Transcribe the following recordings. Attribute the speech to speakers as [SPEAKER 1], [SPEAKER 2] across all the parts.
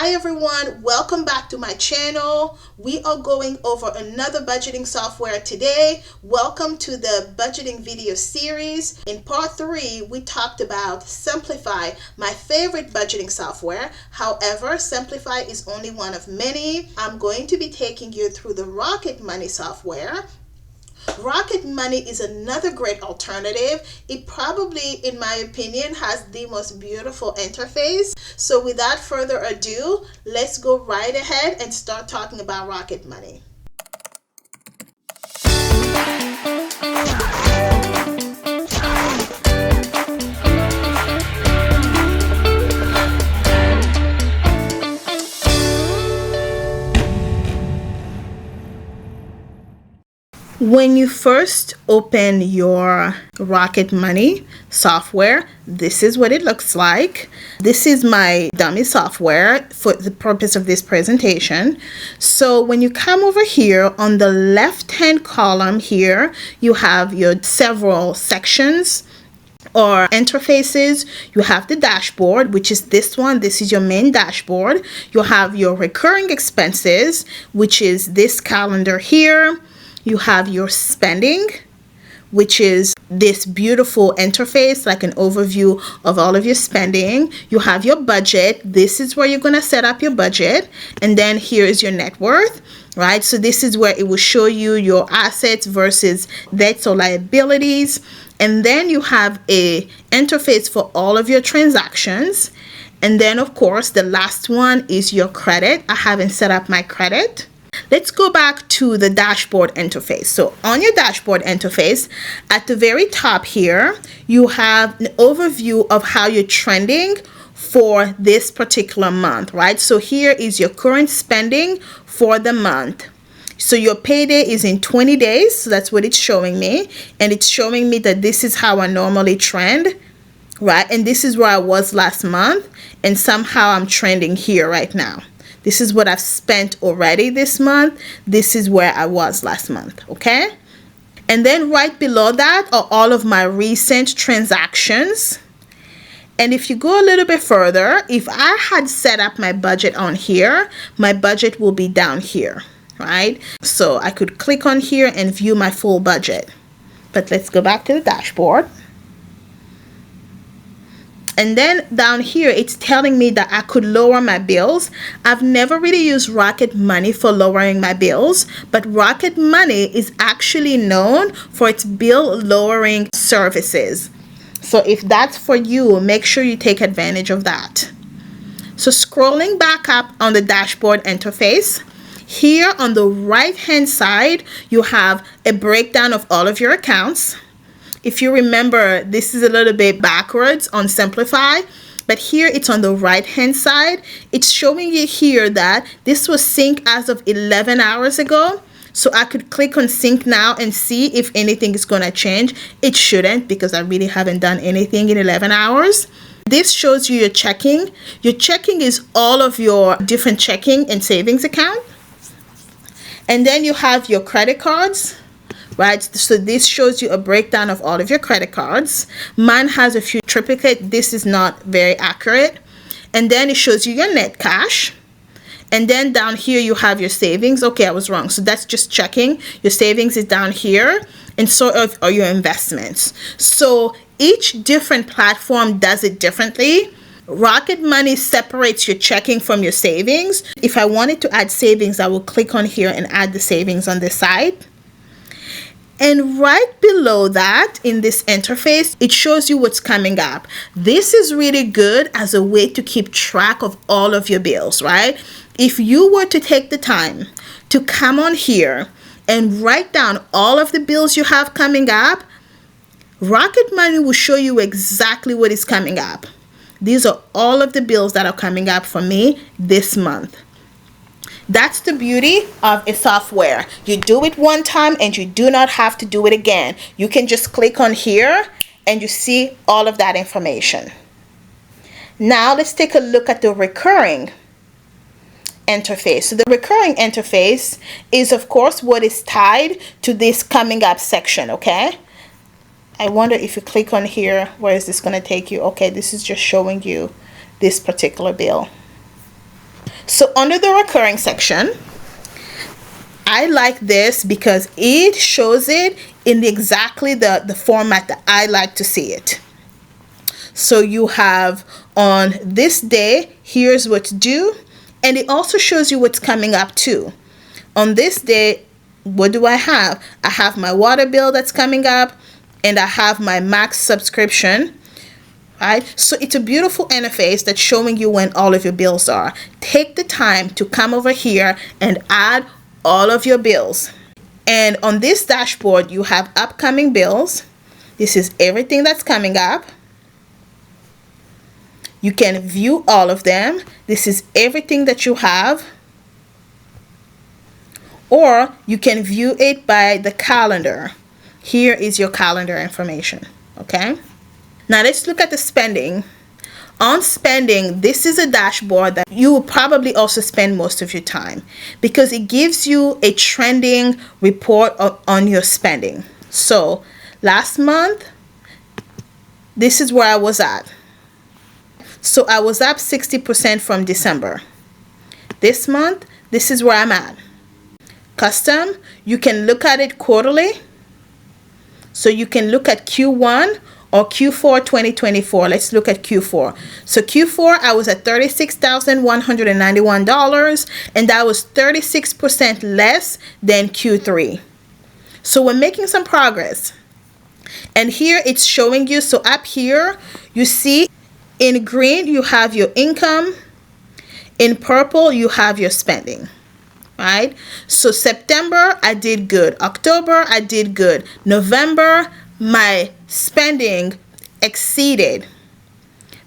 [SPEAKER 1] Hi everyone, welcome back to my channel. We are going over another budgeting software today. Welcome to the budgeting video series. In part 3, we talked about Simplify, my favorite budgeting software. However, Simplify is only one of many. I'm going to be taking you through the Rocket Money software. Rocket Money is another great alternative. It probably, in my opinion, has the most beautiful interface. So without further ado, let's go right ahead and start talking about Rocket Money. When you first open your Rocket Money software, this is what it looks like. This is my dummy software for the purpose of this presentation. So when you come over here on the left-hand column here, you have your several sections or interfaces. You have the dashboard, which is this one. This is your main dashboard. You have your recurring expenses, which is this calendar here. You have your spending, which is this beautiful interface, like an overview of all of your spending. You have your budget. This is where you're going to set up your budget. And then here is your net worth, right? So this is where it will show you your assets versus debts or liabilities. And then you have a interface for all of your transactions. And then, of course, the last one is your credit. I haven't set up my credit. Let's go back to the dashboard interface. So on your dashboard interface, at the very top here, you have an overview of how you're trending for this particular month, right? So here is your current spending for the month. So your payday is in 20 days. So that's what it's showing me. And it's showing me that this is how I normally trend, right? And this is where I was last month. And somehow I'm trending here right now. This is what I've spent already this month. This is where I was last month, okay? And then right below that are all of my recent transactions. And if you go a little bit further, if I had set up my budget on here, my budget will be down here, right? So I could click on here and view my full budget. But let's go back to the dashboard. And then down here, it's telling me that I could lower my bills. I've never really used Rocket Money for lowering my bills, but Rocket Money is actually known for its bill lowering services. So if that's for you, make sure you take advantage of that. So scrolling back up on the dashboard interface, here on the right hand side, you have a breakdown of all of your accounts. If you remember, this is a little bit backwards on Simplify, but here it's on the right hand side. It's showing you here that this was synced as of 11 hours ago. So I could click on sync now and see if anything is going to change. It shouldn't, because I really haven't done anything in 11 hours. This shows you your checking. Your checking is all of your different checking and savings account. And then you have your credit cards. Right, so this shows you a breakdown of all of your credit cards. Mine has a few triplicate. This is not very accurate. And then it shows you your net cash. And then down here you have your savings. Okay, I was wrong. So that's just checking. Your savings is down here, and so are your investments. So each different platform does it differently. Rocket Money separates your checking from your savings. If I wanted to add savings, I will click on here and add the savings on this side. And right below that, in this interface, it shows you what's coming up. This is really good as a way to keep track of all of your bills, right? If you were to take the time to come on here and write down all of the bills you have coming up, Rocket Money will show you exactly what is coming up. These are all of the bills that are coming up for me this month. That's the beauty of a software. You do it one time and you do not have to do it again. You can just click on here and you see all of that information. Now let's take a look at the recurring interface. So the recurring interface is, of course, what is tied to this coming up section, okay? I wonder if you click on here, where is this going to take you? Okay, this is just showing you this particular bill. So under the recurring section, I like this because it shows it in exactly the format that I like to see it. So you have on this day, here's what's due, and it also shows you what's coming up too. On this day, what do I have? I have my water bill that's coming up, and I have my max subscription. Right? So it's a beautiful interface that's showing you when all of your bills are. Take the time to come over here and add all of your bills. And on this dashboard, you have upcoming bills. This is everything that's coming up. You can view all of them. This is everything that you have. Or you can view it by the calendar. Here is your calendar information. Okay? Now let's look at the spending. On spending, this is a dashboard that you will probably also spend most of your time because it gives you a trending report on your spending. So last month, this is where I was at. So I was up 60% from December. This month, this is where I'm at. Custom, you can look at it quarterly. So you can look at Q1 or Q4 2024. Let's look at Q4. So Q4, I was at $36,191, and that was 36% less than Q3. So we're making some progress. And here it's showing you, so up here, you see in green, you have your income. In purple, you have your spending. Right? So September, I did good. October, I did good. November, my spending exceeded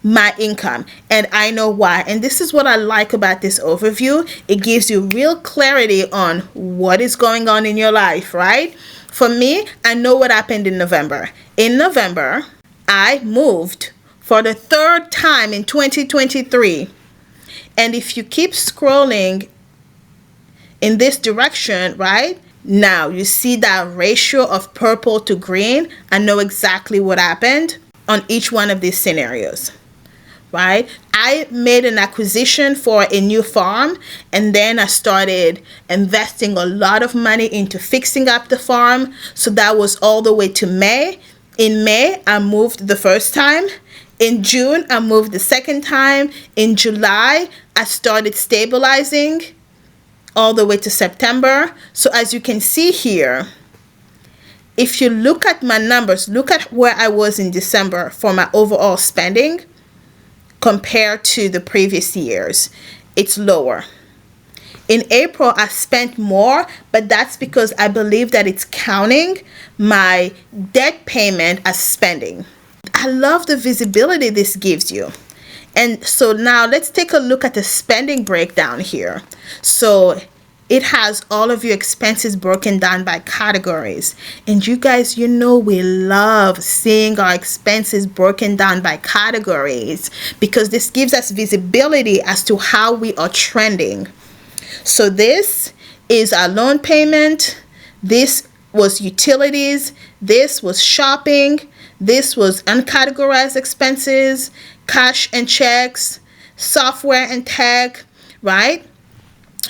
[SPEAKER 1] my income, and I know why. And this is what I like about this overview. It gives you real clarity on what is going on in your life, right? For me, I know what happened in November. In November, I moved for the third time in 2023. And if you keep scrolling in this direction, right? Now you see that ratio of purple to green. I know exactly what happened on each one of these scenarios, right? I made an acquisition for a new farm, and then I started investing a lot of money into fixing up the farm. So that was all the way to May. In May, I moved the first time. In June, I moved the second time. In July, I started stabilizing all the way to September. So as you can see here, if you look at my numbers, look at where I was in December for my overall spending compared to the previous years. It's lower. In April, I spent more, but that's because I believe that it's counting my debt payment as spending. I love the visibility this gives you. And so now let's take a look at the spending breakdown here. So it has all of your expenses broken down by categories. And you guys, you know we love seeing our expenses broken down by categories because this gives us visibility as to how we are trending. So this is our loan payment. This was utilities. This was shopping. This was uncategorized expenses, cash and checks, software and tech, right?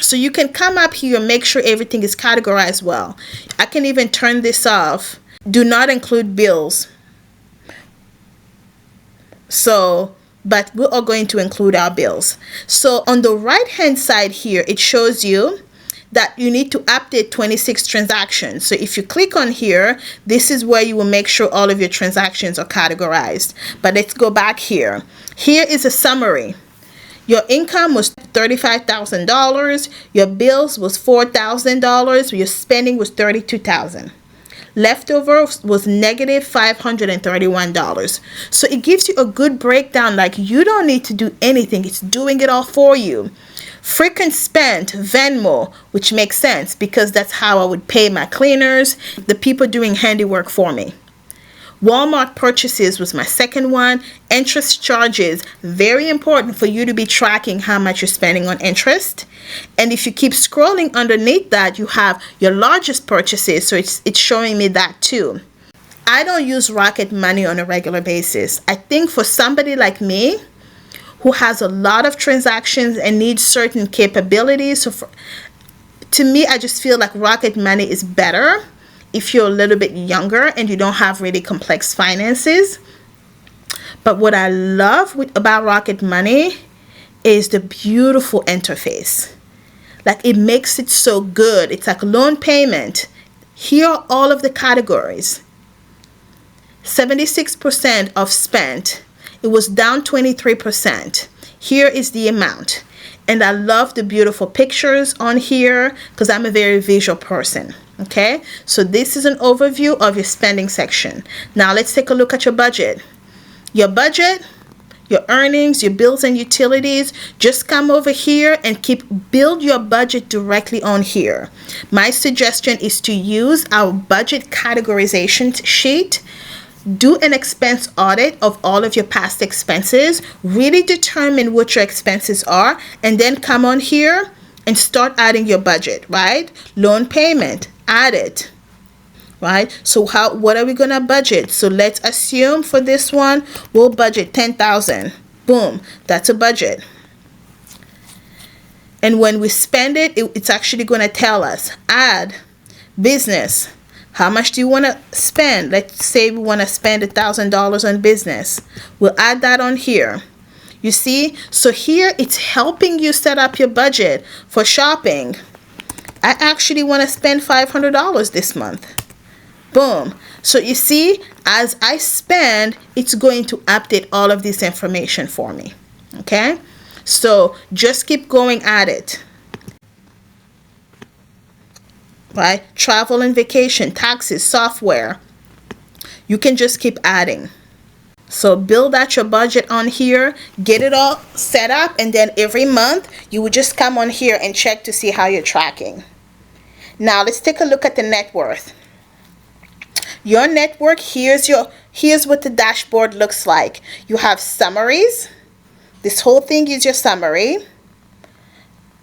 [SPEAKER 1] So you can come up here and make sure everything is categorized well. I can even turn this off. Do not include bills. So, but we are going to include our bills. So on the right hand side here, it shows you that you need to update 26 transactions. So if you click on here, this is where you will make sure all of your transactions are categorized. But let's go back here. Here is a summary. Your income was $35,000. Your bills was $4,000. Your spending was $32,000. Leftover was negative $531. So it gives you a good breakdown, like you don't need to do anything. It's doing it all for you. Frequent spent, Venmo, which makes sense because that's how I would pay my cleaners, the people doing handiwork for me. Walmart purchases was my second one. Interest charges, very important for you to be tracking how much you're spending on interest. And if you keep scrolling underneath that, you have your largest purchases, so it's showing me that too. I don't use Rocket Money on a regular basis. I think for somebody like me who has a lot of transactions and needs certain capabilities. So to me, I just feel like Rocket Money is better if you're a little bit younger and you don't have really complex finances. But what I love about Rocket Money is the beautiful interface. Like, it makes it so good. It's like loan payment. Here are all of the categories. 76% of spent. It was down 23%. Here is the amount. And I love the beautiful pictures on here because I'm a very visual person. Okay, so this is an overview of your spending section. Now let's take a look at your budget. Your budget, your earnings, your bills and utilities. Just come over here and build your budget directly on here. My suggestion is to use our budget categorization sheet. Do an expense audit of all of your past expenses. Really determine what your expenses are, and then come on here and start adding your budget, right? Loan payment, add it, right? So what are we gonna budget? So let's assume for this one, we'll budget 10,000. Boom, that's a budget. And when we spend it, it's actually gonna tell us, add business. How much do you want to spend? Let's say we want to spend $1,000 on business. We'll add that on here. You see? So here it's helping you set up your budget for shopping. I actually want to spend $500 this month. Boom. So you see, as I spend, it's going to update all of this information for me. Okay? So just keep going at it. Right? Travel and vacation, taxes, software. You can just keep adding. So build out your budget on here, get it all set up, and then every month you would just come on here and check to see how you're tracking. Now let's take a look at the net worth. Your net worth, here's what the dashboard looks like. You have summaries. This whole thing is your summary.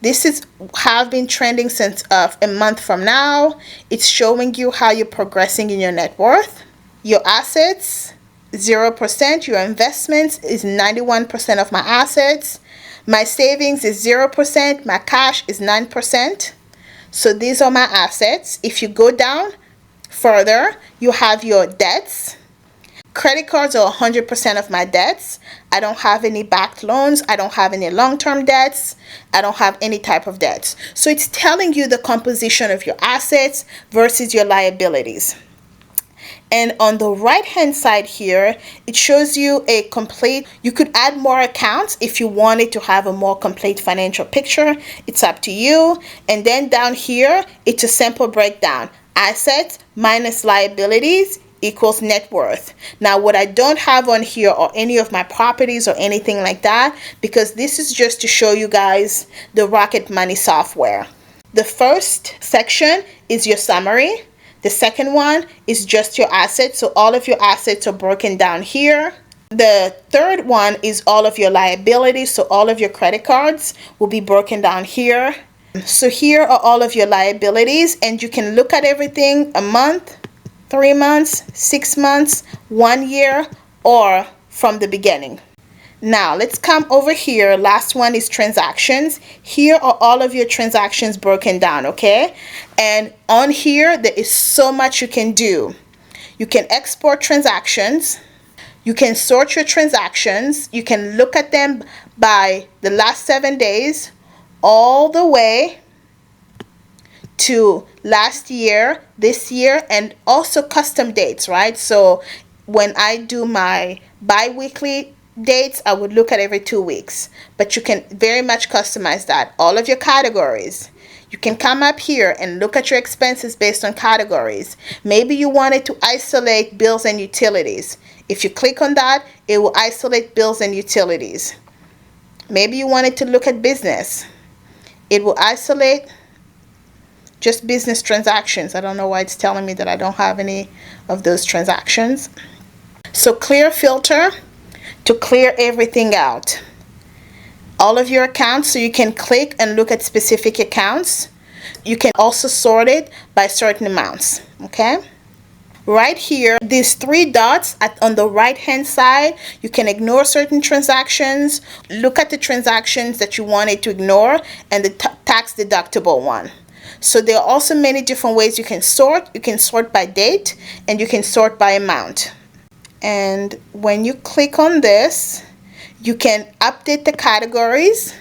[SPEAKER 1] This have been trending since a month from now. It's showing you how you're progressing in your net worth. Your assets, 0%. Your investments is 91% of my assets. My savings is 0%. My cash is 9%. So these are my assets. If you go down further, you have your debts. Credit cards are 100% of my debts. I don't have any backed loans. I don't have any long-term debts. I don't have any type of debts. So it's telling you the composition of your assets versus your liabilities. And on the right-hand side here, it shows you you could add more accounts if you wanted to have a more complete financial picture. It's up to you. And then down here, it's a simple breakdown. Assets minus liabilities equals net worth. Now, what I don't have on here are any of my properties or anything like that, because this is just to show you guys the Rocket Money software. The first section is your summary. The second one is just your assets. So all of your assets are broken down here. The third one is all of your liabilities. So all of your credit cards will be broken down here. So here are all of your liabilities, and you can look at everything a month, 3 months, 6 months, 1 year, or from the beginning. Now let's come over here. Last one is transactions. Here are all of your transactions broken down, okay? And on here, there is so much you can do. You can export transactions. You can sort your transactions. You can look at them by the last 7 days all the way to last year, this year, and also custom dates, right? So when I do my bi-weekly dates, I would look at every 2 weeks, but you can very much customize that. All of your categories, you can come up here and look at your expenses based on categories. Maybe you wanted to isolate bills and utilities. If you click on that, it will isolate bills and utilities. Maybe you wanted to look at business. It will isolate just business transactions. I don't know why it's telling me that I don't have any of those transactions. So clear filter to clear everything out. All of your accounts, so you can click and look at specific accounts. You can also sort it by certain amounts, okay? right here, these three dots on the right hand side, you can ignore certain transactions, look at the transactions that you wanted to ignore, and the tax deductible one. So there are also many different ways you can sort. You can sort by date and you can sort by amount. And when you click on this, you can update the categories.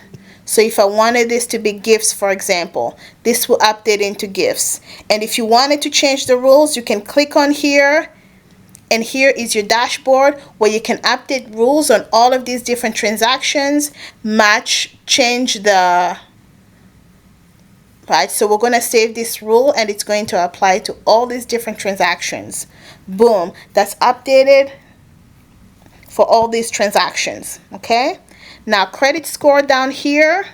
[SPEAKER 1] So if I wanted this to be gifts, for example, this will update into gifts. And if you wanted to change the rules, you can click on here, and here is your dashboard where you can update rules on all of these different transactions, change the, right? So we're going to save this rule and it's going to apply to all these different transactions. Boom, that's updated for all these transactions. Okay, now credit score down here,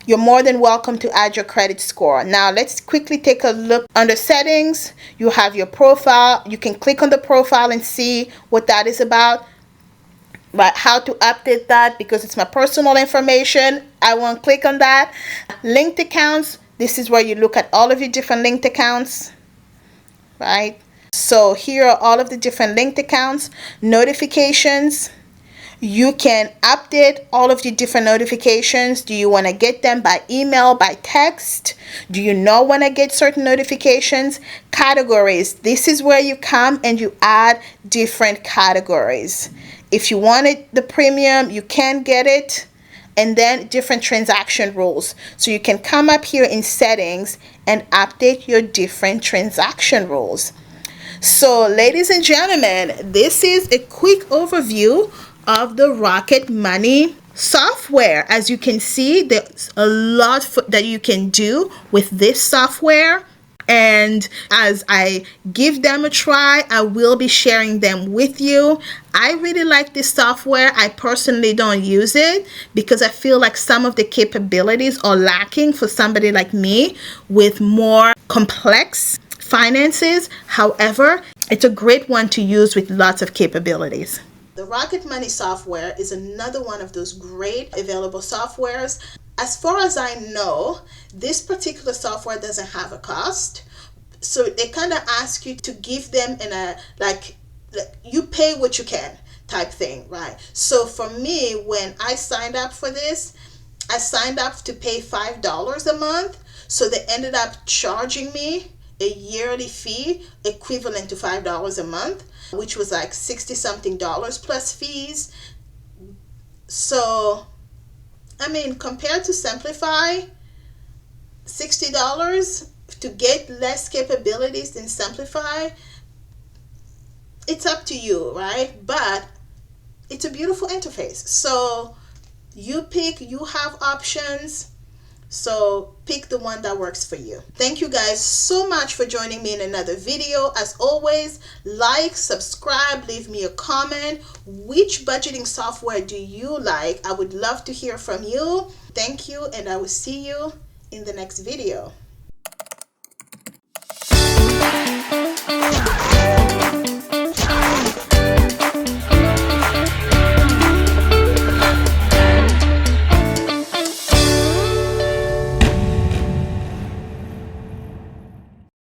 [SPEAKER 1] you're more than welcome to add your credit score. Now let's quickly take a look. Under settings, you have your profile. You can click on the profile and see what that is about, right? How to update that, because it's my personal information, I won't click on that. Linked accounts, this is where you look at all of your different linked accounts, right? So here are all of the different linked accounts. Notifications, you can update all of your different notifications. Do you want to get them by email, by text? Do you not want to get certain notifications? Categories, this is where you come and you add different categories. If you wanted the premium, you can get it. And then different transaction rules. So you can come up here in settings and update your different transaction rules. So ladies and gentlemen, this is a quick overview of the Rocket Money software. As you can see, there's a lot that you can do with this software. And as I give them a try, I will be sharing them with you. I really like this software. I personally don't use it because I feel like some of the capabilities are lacking for somebody like me with more complex finances. However, it's a great one to use with lots of capabilities. The Rocket Money software is another one of those great available softwares. As far as I know, this particular software doesn't have a cost. So they kind of ask you to give them in a, like you pay what you can type thing, right? So for me, when I signed up for this, I signed up to pay $5 a month. So they ended up charging me a yearly fee equivalent to $5 a month, which was like 60 something dollars plus fees. So I mean, compared to Simplify, $60 to get less capabilities than Simplify, it's up to you, right? But it's a beautiful interface. So you pick, you have options. So pick the one that works for you. Thank you guys so much for joining me in another video. As always, like, subscribe, leave me a comment. Which budgeting software do you like? I would love to hear from you. Thank you, and I will see you in the next video.